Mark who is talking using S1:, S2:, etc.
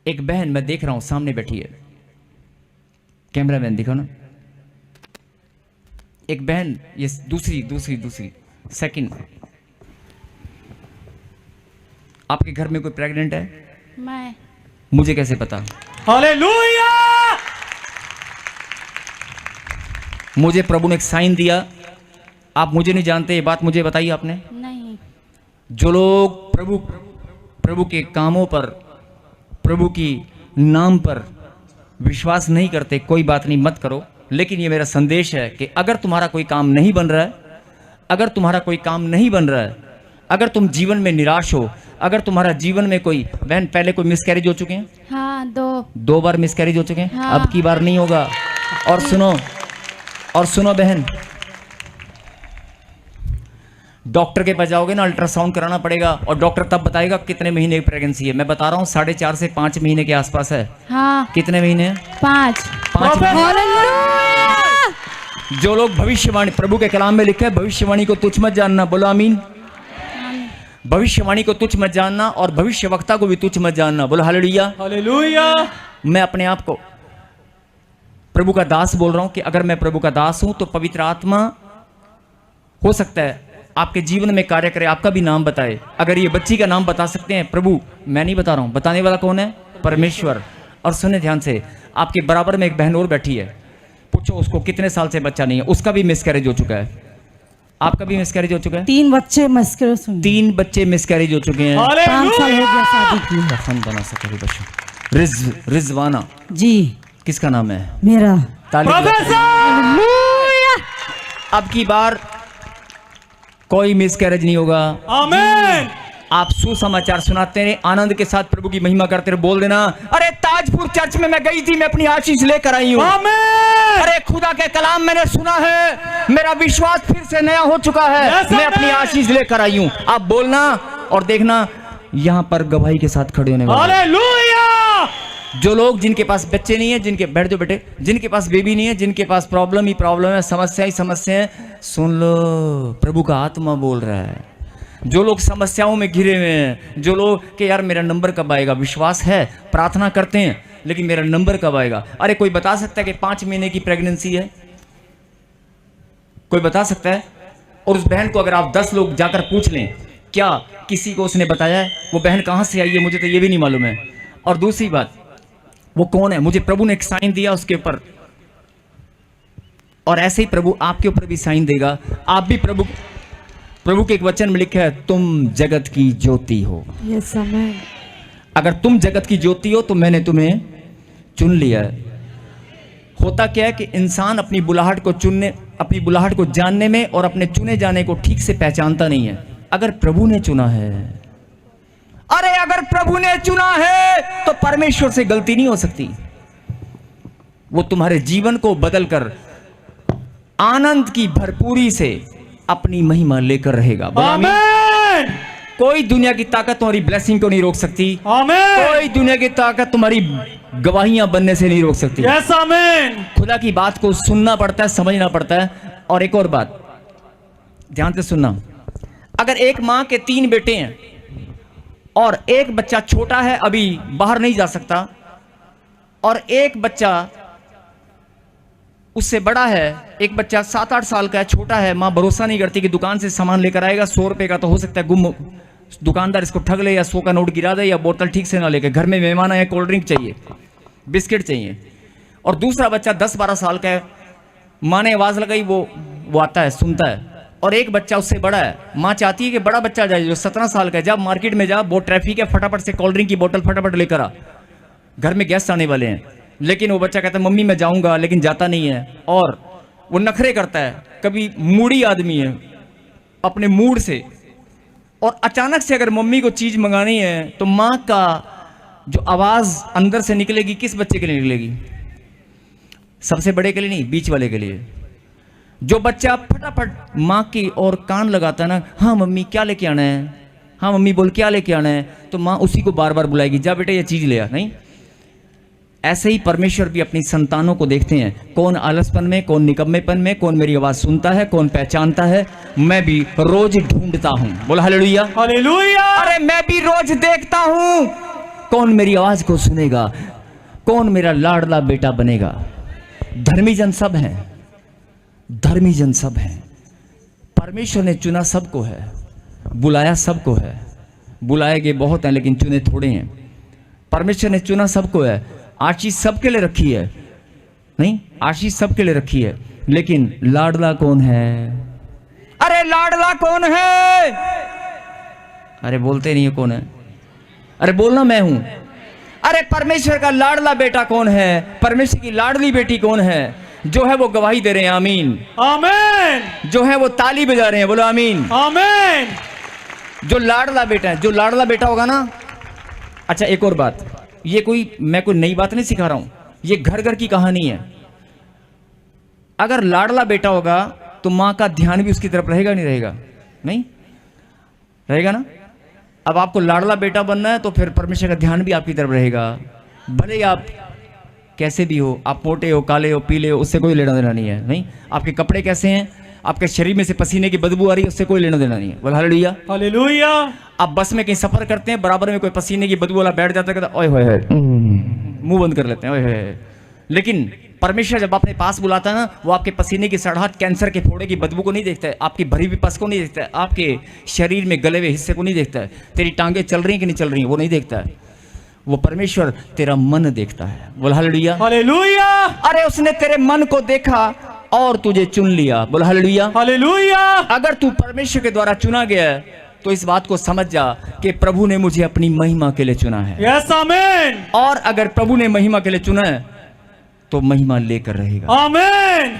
S1: एक बहन मैं देख रहा हूं सामने बैठी है, कैमरामैन दिखो ना, एक बहन, ये दूसरी सेकंड, आपके घर में कोई प्रेग्नेंट है?
S2: मैं।
S1: मुझे कैसे पता?
S3: हालेलुया!
S1: मुझे प्रभु ने एक साइन दिया, आप मुझे नहीं जानते, ये बात मुझे बताई आपने?
S2: नहीं।
S1: जो लोग प्रभु के कामों पर, प्रभु की नाम पर विश्वास नहीं करते, कोई बात नहीं, मत करो। लेकिन ये मेरा संदेश है कि अगर तुम्हारा कोई काम नहीं बन रहा है, अगर तुम्हारा कोई काम नहीं बन रहा है, अगर तुम जीवन में निराश हो, अगर तुम्हारा जीवन में कोई, बहन पहले कोई मिसकैरेज हो चुके हैं?
S2: हाँ,
S1: दो बार मिसकैरेज हो चुके हैं।
S2: हाँ।
S1: अब की बार नहीं होगा। और सुनो बहन, डॉक्टर के पास जाओगे ना, अल्ट्रासाउंड कराना पड़ेगा और डॉक्टर तब बताएगा कितने महीने की प्रेगनेंसी है। मैं बता रहा हूँ 4.5 से 5 महीने के आसपास है।
S2: हाँ।
S1: कितने महीने?
S2: 5
S1: महीने। जो लोग भविष्यवाणी, प्रभु के कलाम में लिखा है भविष्यवाणी को तुच्छ मत जानना, बोलो आमीन। भविष्यवाणी को तुच्छ मत जानना और भविष्यवक्ता को भी तुच्छ मत जानना, बोलो हालेलुया।
S3: हालेलुया!
S1: मैं अपने आप को प्रभु का दास बोल रहा हूं कि अगर मैं प्रभु का दास हूं तो पवित्र आत्मा हो सकता है आपके जीवन में कार्य करे, आपका भी नाम बताए। अगर ये बच्ची का नाम बता सकते हैं प्रभु, मैं नहीं बता रहा हूं, बताने वाला कौन है? परमेश्वर। और सुने ध्यान से, आपके बराबर में एक बहन और बैठी है, पूछो उसको कितने साल से बच्चा नहीं है, उसका भी मिसकैरेज हो चुका है। आपका भी मिसकैरेज हो चुका है?
S4: 3 बच्चे मिसकैरेज।
S1: 3 बच्चे मिसकैरेज हो चुके हैं।
S4: 5 साल हो गया शादी की।
S1: फन बना सके बच्चों। रिजवाना
S4: जी,
S1: किसका नाम है?
S4: मेरा।
S1: अब की बार कोई मिसकैरेज नहीं होगा।
S3: आमीन।
S1: आप सुसमाचार सुनाते रहे, आनंद के साथ प्रभु की महिमा करते रहे, बोल देना अरे ताजपुर चर्च में मैं गई थी, मैं अपनी आशीष लेकर आई हूँ। अरे खुदा के कलाम मैंने सुना है, मेरा विश्वास फिर से नया हो चुका है, मैं अपनी आशीष लेकर आई हूँ। आप बोलना और देखना यहाँ पर गवाही के साथ खड़े होने वाले।
S3: हालेलुया!
S1: जो लोग जिनके पास बच्चे नहीं है, जिनके, बैठ जाओ बेटे, जिनके पास बेबी नहीं है, जिनके पास प्रॉब्लम ही प्रॉब्लम है, समस्या ही समस्या है, सुन लो प्रभु का आत्मा बोल रहा है। जो लोग समस्याओं में घिरे हुए हैं, जो लोग कि यार मेरा नंबर कब आएगा, विश्वास है, प्रार्थना करते हैं, लेकिन मेरा नंबर कब आएगा। अरे कोई बता सकता है कि 5 महीने की प्रेगनेंसी है? कोई बता सकता है? और उस बहन को अगर आप 10 लोग जाकर पूछ लें, क्या किसी को उसने बताया है? वो बहन कहाँ से आई है, मुझे तो ये भी नहीं मालूम है। और दूसरी बात, वो कौन है? मुझे प्रभु ने एक साइन दिया उसके ऊपर, और ऐसे ही प्रभु आपके ऊपर भी साइन देगा। आप भी प्रभु के एक वचन में लिखा है, तुम जगत की ज्योति हो।
S4: यस आमीन।
S1: अगर तुम जगत की ज्योति हो तो मैंने तुम्हें चुन लिया है। होता क्या है कि इंसान अपनी बुलाहट को चुनने, अपनी बुलाहट को जानने में और अपने चुने जाने को ठीक से पहचानता नहीं है। अगर प्रभु ने चुना है, अरे अगर प्रभु ने चुना है तो परमेश्वर से गलती नहीं हो सकती। वो तुम्हारे जीवन को बदलकर आनंद की भरपूरी से अपनी महिमा लेकर रहेगा।
S3: आमीन।
S1: कोई दुनिया की ताकत तुम्हारी ब्लेसिंग को नहीं रोक सकती।
S3: आमीन।
S1: कोई दुनिया की ताकत तुम्हारी गवाहियां बनने से नहीं रोक सकती।
S3: यस आमीन।
S1: खुदा की बात को सुनना पड़ता है, समझना पड़ता है। और एक और बात ध्यान से सुनना, अगर एक मां के 3 बेटे हैं और एक बच्चा छोटा है, अभी बाहर नहीं जा सकता, और एक बच्चा उससे बड़ा है, एक बच्चा 7-8 साल का है, छोटा है, मां भरोसा नहीं करती कि दुकान से सामान लेकर आएगा, 100 रुपए का तो हो सकता है गुम, दुकानदार इसको ठग ले या 100 का नोट गिरा दे या बोतल ठीक से ना लेके, घर में मेहमान आए, कोल्ड ड्रिंक चाहिए, बिस्किट चाहिए। और दूसरा बच्चा 10-12 साल का है, माँ ने आवाज लगाई, वो आता है, सुनता है। और एक बच्चा उससे बड़ा है, माँ चाहती है कि बड़ा बच्चा जाए जो 17 साल का है, जब मार्केट में जा, बहुत ट्रैफिक है, फटाफट से कोल्ड ड्रिंक की बोतल फटाफट लेकर आ, घर में गेस्ट आने वाले हैं। लेकिन वो बच्चा कहता है मम्मी मैं जाऊंगा, लेकिन जाता नहीं है, और वो नखरे करता है। कभी मूडी आदमी है अपने मूड से, और अचानक से अगर मम्मी को चीज मंगानी है तो माँ का जो आवाज अंदर से निकलेगी, किस बच्चे के लिए निकलेगी? सबसे बड़े के लिए नहीं, बीच वाले के लिए। जो बच्चा फटाफट माँ की और कान लगाता है ना, हाँ मम्मी क्या लेके आना है, हाँ मम्मी बोल क्या लेके आना है, तो माँ उसी को बार बार बुलाएगी, जा बेटे ये चीज ले आ। नहीं, ऐसे ही परमेश्वर भी अपनी संतानों को देखते हैं, कौन आलसपन में, कौन निकम्मेपन में, कौन मेरी आवाज सुनता है, कौन पहचानता है। मैं भी रोज ढूंढता हूं, बोला हालेलुया।
S3: हालेलुया।
S1: अरे मैं भी रोज देखता हूं कौन मेरी आवाज को सुनेगा, कौन मेरा लाडला बेटा बनेगा। धर्मी जन सब हैं, धर्मी जन सब हैं। परमेश्वर ने चुना सबको है, बुलाया सबको है। बुलाए गए बहुत हैं लेकिन चुने थोड़े हैं। परमेश्वर ने चुना सबको है, आशीष सबके लिए रखी है, नहीं आशीष सबके लिए रखी है, लेकिन लाडला कौन है? अरे लाडला कौन है? अरे बोलते नहीं है कौन है? अरे बोलना मैं हूं। अरे परमेश्वर का लाडला बेटा कौन है? परमेश्वर की लाडली बेटी कौन है? जो है वो गवाही दे रहे हैं, आमीन।
S3: आमीन।
S1: जो है वो ताली बजा रहे हैं, बोलो आमीन।
S3: आमीन।
S1: जो लाडला बेटा है, जो लाडला बेटा होगा ना। अच्छा एक और बात, ये कोई मैं कोई नई बात नहीं सिखा रहा हूं, ये घर घर की कहानी है। अगर लाडला बेटा होगा तो मां का ध्यान भी उसकी तरफ रहेगा नहीं रहेगा? नहीं रहेगा ना। अब आपको लाडला बेटा बनना है तो फिर परमेश्वर का ध्यान भी आपकी तरफ रहेगा। भले ही आप कैसे भी हो, आप मोटे हो, काले हो, पीले हो, उससे कोई लेना देना नहीं है। नहीं आपके कपड़े कैसे हैं, आपके शरीर में से पसीने की बदबू आ रही है, उससे कोई लेना देना नहीं है। बोल हालेलुया।
S3: हालेलुया।
S1: आप बस में कहीं सफर करते हैं, बराबर में कोई पसीने की बदबू वाला बैठ जाता है, कहता ओए होए मुंह बंद कर लेते हैं, ओए होए। लेकिन परमेश्वर जब अपने पास बुलाता है ना, वो आपके पसीने की सड़ाहट, कैंसर के फोड़े की बदबू को नहीं देखता है, आपकी भरी हुई पस को नहीं देखता है, आपके शरीर में गले हुए हिस्से को नहीं देखता है, तेरी टांगे चल रही कि नहीं चल रही, वो नहीं देखता है। वो परमेश्वर तेरा मन देखता है। बोल हालेलुया।
S3: हालेलुया।
S1: अरे उसने तेरे मन को देखा और तुझे चुन लिया। बोल हालेलुया।
S3: हालेलुया।
S1: अगर तू परमेश्वर के द्वारा चुना गया है तो इस बात को समझ जा कि प्रभु ने मुझे अपनी महिमा के लिए चुना है।
S3: यस आमीन।
S1: और अगर प्रभु ने महिमा के लिए चुना है तो महिमा लेकर रहेगा।
S3: आमीन।